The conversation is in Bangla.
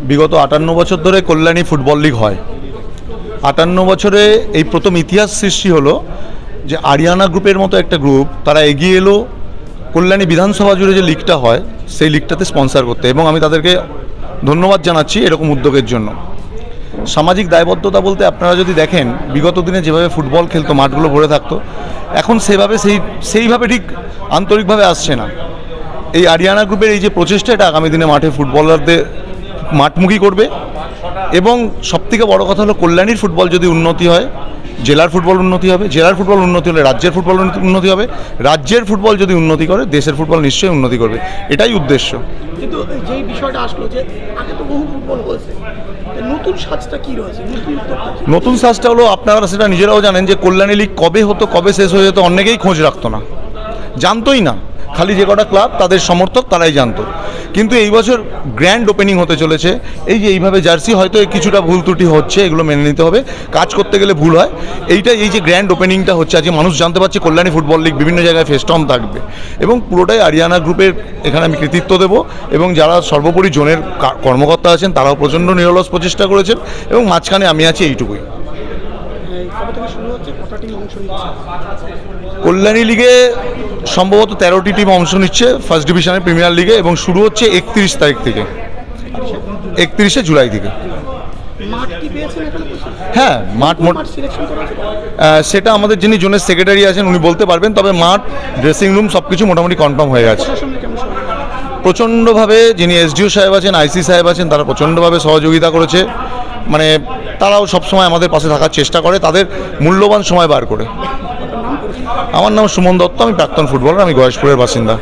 বিগত 58 বছর ধরে কল্যাণী ফুটবল লিগ হয়। 58 বছরে এই প্রথম ইতিহাস সৃষ্টি হলো যে আরিয়ানা গ্রুপের মতো একটা গ্রুপ তারা এগিয়ে এলো কল্যাণী বিধানসভা জুড়ে যে লিগটা হয় সেই লিগটাতে স্পন্সর করতে, এবং আমি তাদেরকে ধন্যবাদ জানাচ্ছি এরকম উদ্যোগের জন্য। সামাজিক দায়বদ্ধতা বলতে আপনারা যদি দেখেন বিগত দিনে যেভাবে ফুটবল খেলতো, মাঠগুলো ভরে থাকতো, এখন সেইভাবে ঠিক আন্তরিকভাবে আসছে না। এই আরিয়ানা গ্রুপের এই যে প্রচেষ্টা, এটা আগামী দিনে মাঠে ফুটবলারদের মাঠমুখী করবে। এবং সবথেকে বড় কথা হলো কল্যাণীর ফুটবল যদি উন্নতি হয়, জেলার ফুটবল উন্নতি হবে, জেলার ফুটবল উন্নতি হলে রাজ্যের ফুটবল উন্নতি হবে, রাজ্যের ফুটবল যদি উন্নতি করে দেশের ফুটবল নিশ্চয়ই উন্নতি করবে, এটাই উদ্দেশ্য। কিন্তু যেই বিষয়টা আসলো যে আগে তো বহু ফুটবল হয়েছে, নতুন সাজটা কি রয়েছে? নতুন সাজটা হলো, আপনারা সেটা নিজেরাও জানেন যে কল্যাণী লিগ কবে হতো কবে শেষ হয়ে যেত অনেকেই খোঁজ রাখতো না, জানতোই না। খালি যে কটা ক্লাব তাদের সমর্থক তারাই জানতো। কিন্তু এই বছর গ্র্যান্ড ওপেনিং হতে চলেছে। এই যে এইভাবে জার্সি হয়তো কিছুটা ভুল ত্রুটি হচ্ছে, এগুলো মেনে নিতে হবে, কাজ করতে গেলে ভুল হয়। এই যে গ্র্যান্ড ওপেনিংটা হচ্ছে, আজকে মানুষ জানতে পারছে কল্যাণী ফুটবল লিগ বিভিন্ন জায়গায় ফেস্টম থাকবে, এবং পুরোটাই আরিয়ানা গ্রুপের এখানে আমি কৃতিত্ব দেব। এবং যারা সর্বোপরি জোনের কর্মকর্তা আছেন তারাও প্রচণ্ড নিরলস প্রচেষ্টা করেছেন, এবং মাঝখানে আমি আছি, এইটুকুই। কল্যাণী লিগে সম্ভবত 13টি টিম অংশ নিচ্ছে ফার্স্ট ডিভিশনের প্রিমিয়ার লিগে, এবং শুরু হচ্ছে 31 তারিখ থেকে, 31শে জুলাই থেকে। হ্যাঁ, মাঠ সেটা আমাদের যিনি জোনের সেক্রেটারি আছেন উনি বলতে পারবেন, তবে মাঠ, ড্রেসিং রুম সব কিছু মোটামুটি কনফার্ম হয়ে গেছে। প্রচণ্ডভাবে যিনি এসডিও সাহেব আছেন, আইসি সাহেব আছেন, তারা প্রচণ্ডভাবে সহযোগিতা করেছে। মানে তারাও সবসময় আমাদের পাশে থাকার চেষ্টা করে, তাদের মূল্যবান সময় বার করে। আমার নাম সুমন দত্ত, আমি প্রাক্তন ফুটবলার, আমি গয়েশপুরের বাসিন্দা।